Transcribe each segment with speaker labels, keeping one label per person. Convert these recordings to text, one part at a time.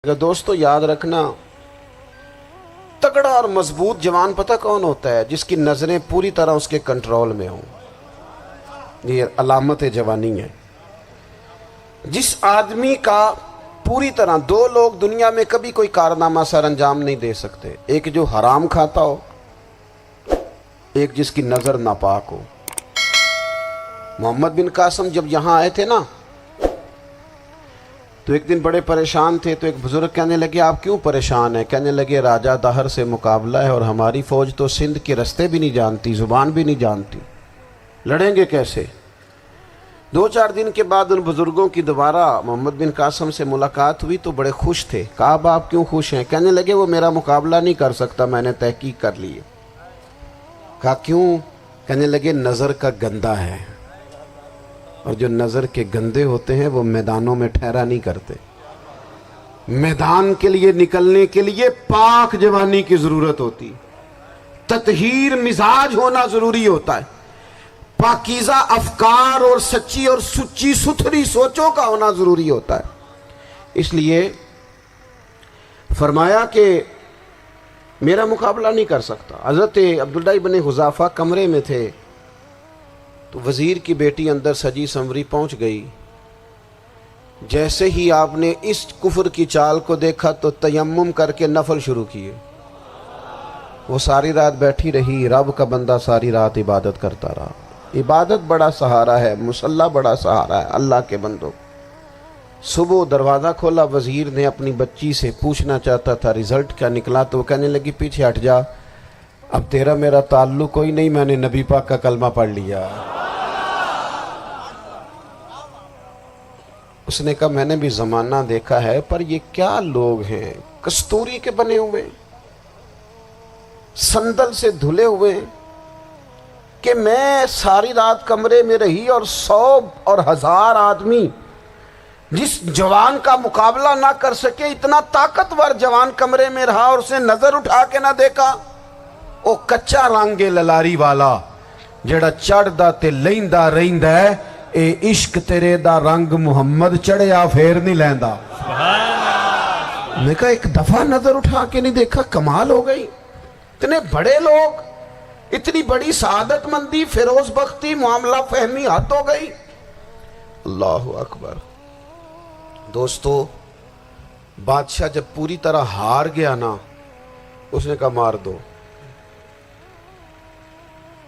Speaker 1: دوستو یاد رکھنا، تگڑا اور مضبوط جوان پتہ کون ہوتا ہے؟ جس کی نظریں پوری طرح اس کے کنٹرول میں ہوں۔ یہ علامت جوانی ہے۔ جس آدمی کا پوری طرح دو لوگ دنیا میں کبھی کوئی کارنامہ سر انجام نہیں دے سکتے، ایک جو حرام کھاتا ہو، ایک جس کی نظر ناپاک ہو۔ محمد بن قاسم جب یہاں آئے تھے نا تو ایک دن بڑے پریشان تھے، تو ایک بزرگ کہنے لگے آپ کیوں پریشان ہیں؟ کہنے لگے راجہ دہر سے مقابلہ ہے اور ہماری فوج تو سندھ کے رستے بھی نہیں جانتی، زبان بھی نہیں جانتی، لڑیں گے کیسے؟ دو چار دن کے بعد ان بزرگوں کی دوبارہ محمد بن قاسم سے ملاقات ہوئی تو بڑے خوش تھے۔ کہا اب آپ کیوں خوش ہیں؟ کہنے لگے وہ میرا مقابلہ نہیں کر سکتا، میں نے تحقیق کر لی ہے۔ کہا کیوں؟ کہنے لگے نظر کا گندہ ہے، اور جو نظر کے گندے ہوتے ہیں وہ میدانوں میں ٹھہرا نہیں کرتے۔ میدان کے لیے نکلنے کے لیے پاک جوانی کی ضرورت ہوتی، تطہیر مزاج ہونا ضروری ہوتا ہے، پاکیزہ افکار اور سچی اور سچی ستھری سوچوں کا ہونا ضروری ہوتا ہے۔ اس لیے فرمایا کہ میرا مقابلہ نہیں کر سکتا۔ حضرت عبداللہ ابن حذافہ کمرے میں تھے تو وزیر کی بیٹی اندر سجی سنوری پہنچ گئی۔ جیسے ہی آپ نے اس کفر کی چال کو دیکھا تو تیمم کر کے نفل شروع کیے۔ وہ ساری رات بیٹھی رہی، رب کا بندہ ساری رات عبادت کرتا رہا۔ عبادت بڑا سہارا ہے، مصلی بڑا سہارا ہے اللہ کے بندوں۔ صبح دروازہ کھولا، وزیر نے اپنی بچی سے پوچھنا چاہتا تھا رزلٹ کیا نکلا، تو وہ کہنے لگی پیچھے ہٹ جا، اب تیرا میرا تعلق کوئی نہیں، میں نے نبی پاک کا کلمہ پڑھ لیا۔ اس نے کہا میں نے بھی زمانہ دیکھا ہے، پر یہ کیا لوگ ہیں، کستوری کے بنے ہوئے، سندل سے دھلے ہوئے، کہ میں ساری رات کمرے میں رہی اور 100 اور 1000 آدمی جس جوان کا مقابلہ نہ کر سکے، اتنا طاقتور جوان کمرے میں رہا اور اسے نظر اٹھا کے نہ دیکھا۔ او کچا رنگے للاری والا جڑا چڑھدا تے لیندا رہندا ہے، اے عشق تیرے دا رنگ محمد چڑھیا پھر نہیں لیندا۔ میں کہا ایک دفعہ نظر اٹھا کے نہیں دیکھا، کمال ہو گئی۔ اتنے بڑے لوگ، اتنی بڑی سعادت مندی، فیروز بختی، معاملہ فہمی حد ہو گئی۔ اللہ اکبر۔ دوستو بادشاہ جب پوری طرح ہار گیا نا، اس نے کہا مار دو۔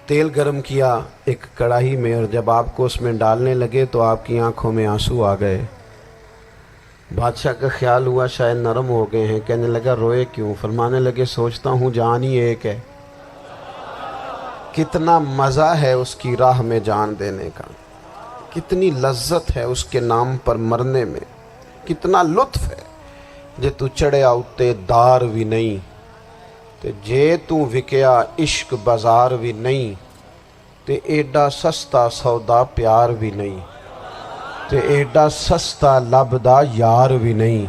Speaker 1: تیل گرم کیا ایک کڑاہی میں، اور جب آپ کو اس میں ڈالنے لگے تو آپ کی آنکھوں میں آنسو آ گئے۔ بادشاہ کا خیال ہوا شاید نرم ہو گئے ہیں، کہنے لگا روئے کیوں؟ فرمانے لگے سوچتا ہوں جان ہی ایک ہے، کتنا مزہ ہے اس کی راہ میں جان دینے کا، کتنی لذت ہے اس کے نام پر مرنے میں، کتنا لطف ہے۔ جے تو چڑھیا اتے دار بھی نہیں تے جے تو وکیا عشق بازار بھی نہیں، تے ایڈا سستا سودا پیار بھی نہیں، تے ایڈا سستا لبدا یار بھی نہیں۔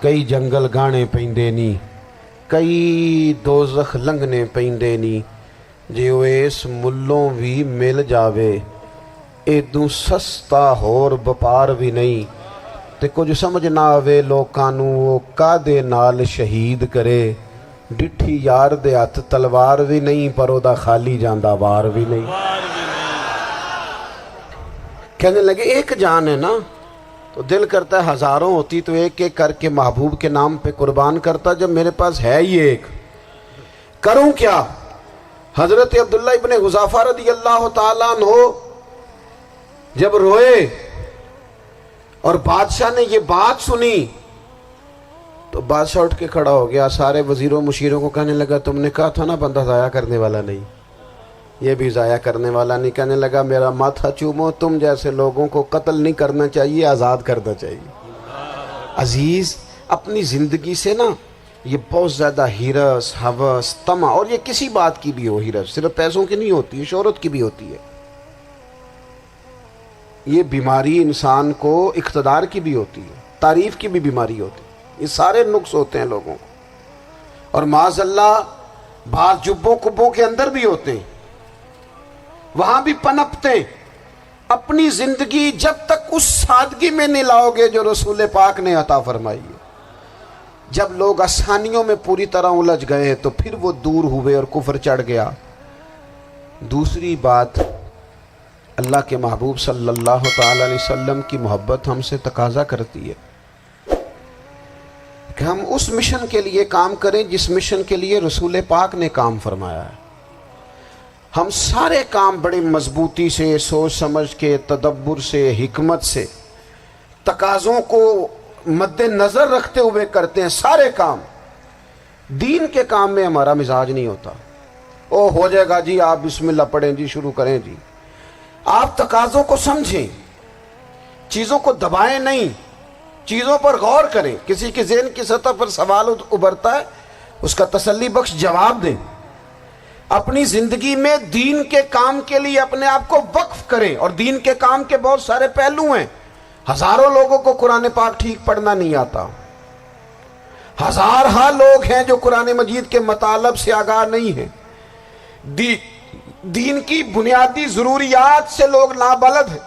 Speaker 1: کئی جنگل گانے پیندے نہیں، کئی دوزخ لنگنے پیندے نہیں، جے وہ اس ملوں بھی مل جاوے، ایدوں سستا ہور بپار بھی نہیں۔ تے کچھ سمجھ نہ آوے لوکانوں وہ کادے نال شہید کرے، ڈٹھی یار دے ہاتھ تلوار بھی نہیں، پر او دا خالی جاندہ وار بھی نہیں۔ کہنے لگے ایک جان ہے نا، تو دل کرتا ہے ہزاروں ہوتی تو ایک ایک کر کے محبوب کے نام پہ قربان کرتا، جب میرے پاس ہے ہی ایک، کروں کیا؟ حضرت عبداللہ ابن حذافہ رضی اللہ تعالیٰ عنہ جب روئے اور بادشاہ نے یہ بات سنی تو بادشاہ اٹھ کے کھڑا ہو گیا، سارے وزیروں مشیروں کو کہنے لگا تم نے کہا تھا نا بندہ ضائع کرنے والا نہیں، یہ بھی ضائع کرنے والا نہیں۔ کہنے لگا میرا ماتھا چومو، تم جیسے لوگوں کو قتل نہیں کرنا چاہیے، آزاد کرنا چاہیے۔ عزیز اپنی زندگی سے نا یہ بہت زیادہ ہرس، ہوس، طمع، اور یہ کسی بات کی بھی ہو، ہرس صرف پیسوں کی نہیں ہوتی ہے، شہرت کی بھی ہوتی ہے، یہ بیماری انسان کو اقتدار کی بھی ہوتی ہے، تعریف کی بھی بیماری ہوتی ہے، یہ سارے نقص ہوتے ہیں لوگوں کو، اور معاذ اللہ بعض جبوں کبوں کے اندر بھی ہوتے ہیں، وہاں بھی پنپتے ہیں۔ اپنی زندگی جب تک اس سادگی میں نہیں لاؤ گے جو رسول پاک نے عطا فرمائی ہے، جب لوگ آسانیوں میں پوری طرح الجھ گئے تو پھر وہ دور ہوئے اور کفر چڑھ گیا۔ دوسری بات، اللہ کے محبوب صلی اللہ تعالی علیہ وسلم کی محبت ہم سے تقاضا کرتی ہے کہ ہم اس مشن کے لیے کام کریں جس مشن کے لیے رسول پاک نے کام فرمایا ہے۔ ہم سارے کام بڑی مضبوطی سے، سوچ سمجھ کے، تدبر سے، حکمت سے، تقاضوں کو مد نظر رکھتے ہوئے کرتے ہیں سارے کام۔ دین کے کام میں ہمارا مزاج نہیں ہوتا، او ہو جائے گا جی، آپ بسم اللہ پڑھیں جی، شروع کریں جی۔ آپ تقاضوں کو سمجھیں، چیزوں کو دبائیں نہیں، چیزوں پر غور کریں۔ کسی کے ذہن کی سطح پر سوال ابھرتا ہے، اس کا تسلی بخش جواب دیں۔ اپنی زندگی میں دین کے کام کے لیے اپنے آپ کو وقف کریں، اور دین کے کام کے بہت سارے پہلو ہیں۔ ہزاروں لوگوں کو قرآن پاک ٹھیک پڑھنا نہیں آتا، ہزارہا لوگ ہیں جو قرآن مجید کے مطالب سے آگاہ نہیں ہیں، دین کی بنیادی ضروریات سے لوگ نابلد ہیں۔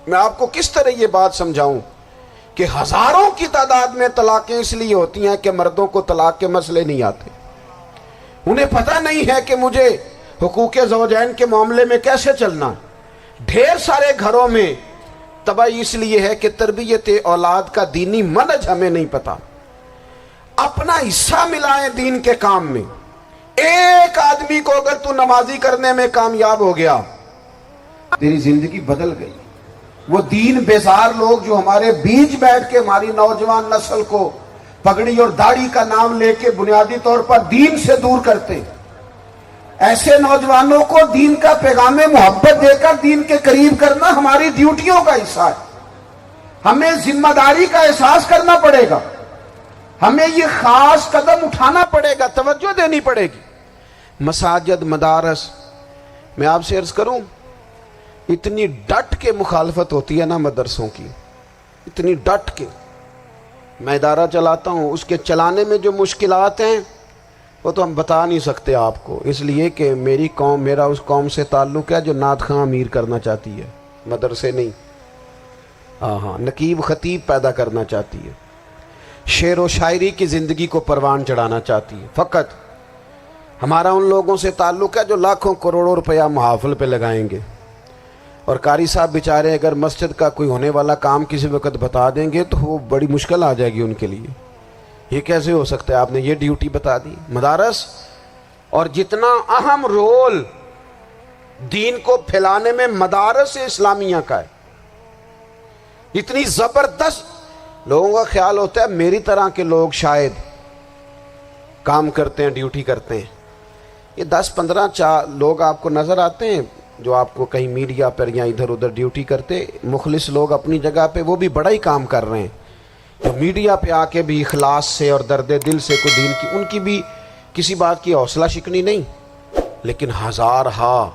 Speaker 1: میں آپ کو کس طرح یہ بات سمجھاؤں کہ ہزاروں کی تعداد میں طلاقیں اس لیے ہوتی ہیں کہ مردوں کو طلاق کے مسئلے نہیں آتے، انہیں پتہ نہیں ہے کہ مجھے حقوق زوجین کے معاملے میں کیسے چلنا۔ ڈھیر سارے گھروں میں تباہی اس لیے ہے کہ تربیت اولاد کا دینی منہج ہمیں نہیں پتا۔ اپنا حصہ ملائیں دین کے کام میں۔ ایک آدمی کو اگر تو نمازی کرنے میں کامیاب ہو گیا، تیری زندگی بدل گئی۔ وہ دین بیزار لوگ جو ہمارے بیچ بیٹھ کے ہماری نوجوان نسل کو پگڑی اور داڑھی کا نام لے کے بنیادی طور پر دین سے دور کرتے، ایسے نوجوانوں کو دین کا پیغام محبت دے کر دین کے قریب کرنا ہماری ڈیوٹیوں کا حصہ ہے۔ ہمیں ذمہ داری کا احساس کرنا پڑے گا، ہمیں یہ خاص قدم اٹھانا پڑے گا، توجہ دینی پڑے گی۔ مساجد، مدارس، میں آپ سے عرض کروں، اتنی ڈٹ کے مخالفت ہوتی ہے نا مدرسوں کی، اتنی ڈٹ کے۔ میں ادارہ چلاتا ہوں، اس کے چلانے میں جو مشکلات ہیں وہ تو ہم بتا نہیں سکتے آپ کو، اس لیے کہ میری قوم، میرا اس قوم سے تعلق ہے جو نعت خواں امیر کرنا چاہتی ہے، مدرسے نہیں۔ ہاں، نقیب خطیب پیدا کرنا چاہتی ہے، شعر و شاعری کی زندگی کو پروان چڑھانا چاہتی ہے۔ فقط ہمارا ان لوگوں سے تعلق ہے جو لاکھوں کروڑوں روپیہ محافل پہ لگائیں گے، اور قاری صاحب بیچارے اگر مسجد کا کوئی ہونے والا کام کسی وقت بتا دیں گے تو وہ بڑی مشکل آ جائے گی ان کے لیے۔ یہ کیسے ہو سکتا ہے، آپ نے یہ ڈیوٹی بتا دی؟ مدارس، اور جتنا اہم رول دین کو پھیلانے میں مدارس اسلامیہ کا ہے، اتنی زبردست۔ لوگوں کا خیال ہوتا ہے میری طرح کے لوگ شاید کام کرتے ہیں، ڈیوٹی کرتے ہیں۔ یہ 10-15 لوگ آپ کو نظر آتے ہیں جو آپ کو کہیں میڈیا پر یا ادھر ادھر ڈیوٹی کرتے، مخلص لوگ اپنی جگہ پہ، وہ بھی بڑا ہی کام کر رہے ہیں، جو میڈیا پہ آ کے بھی اخلاص سے اور درد دل سے کو دین کی، ان کی بھی کسی بات کی حوصلہ شکنی نہیں۔ لیکن ہزارہا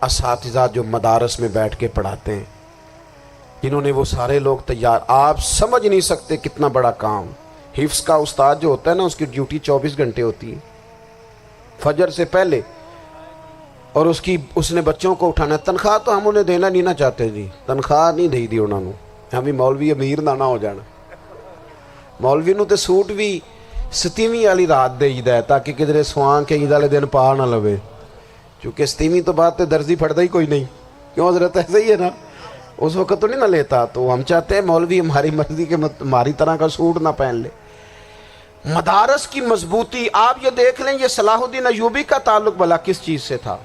Speaker 1: اساتذہ جو مدارس میں بیٹھ کے پڑھاتے ہیں، جنہوں نے وہ سارے لوگ تیار، آپ سمجھ نہیں سکتے کتنا بڑا کام۔ حفظ کا استاد جو ہوتا ہے نا، اس کی ڈیوٹی 24 گھنٹے ہوتی ہے، فجر سے پہلے، اور اس نے بچوں کو اٹھانا ہے۔ تنخواہ تو ہم انہیں دینا نہیں نہ چاہتے جی، تنخواہ نہیں دے دی انہوں نے، ہمیں مولوی امیر نہ ہو جانا۔ مولوی نو تے سوٹ بھی 27ویں والی رات دے ہے تاکہ کدھر سوان کے عید والے دن پا نہ لوے، چونکہ 27ویں تو بعد تے درزی پھڑتا ہی کوئی نہیں، کیوں حضرت؟ ایسے ہی ہے نا، اس وقت تو نہیں نہ لیتا۔ تو ہم چاہتے ہیں مولوی ہماری مرضی کے ہماری طرح کا سوٹ نہ پہن لے۔ مدارس کی مضبوطی، آپ یہ دیکھ لیں، یہ صلاح الدین ایوبی کا تعلق بھلا کس چیز سے تھا؟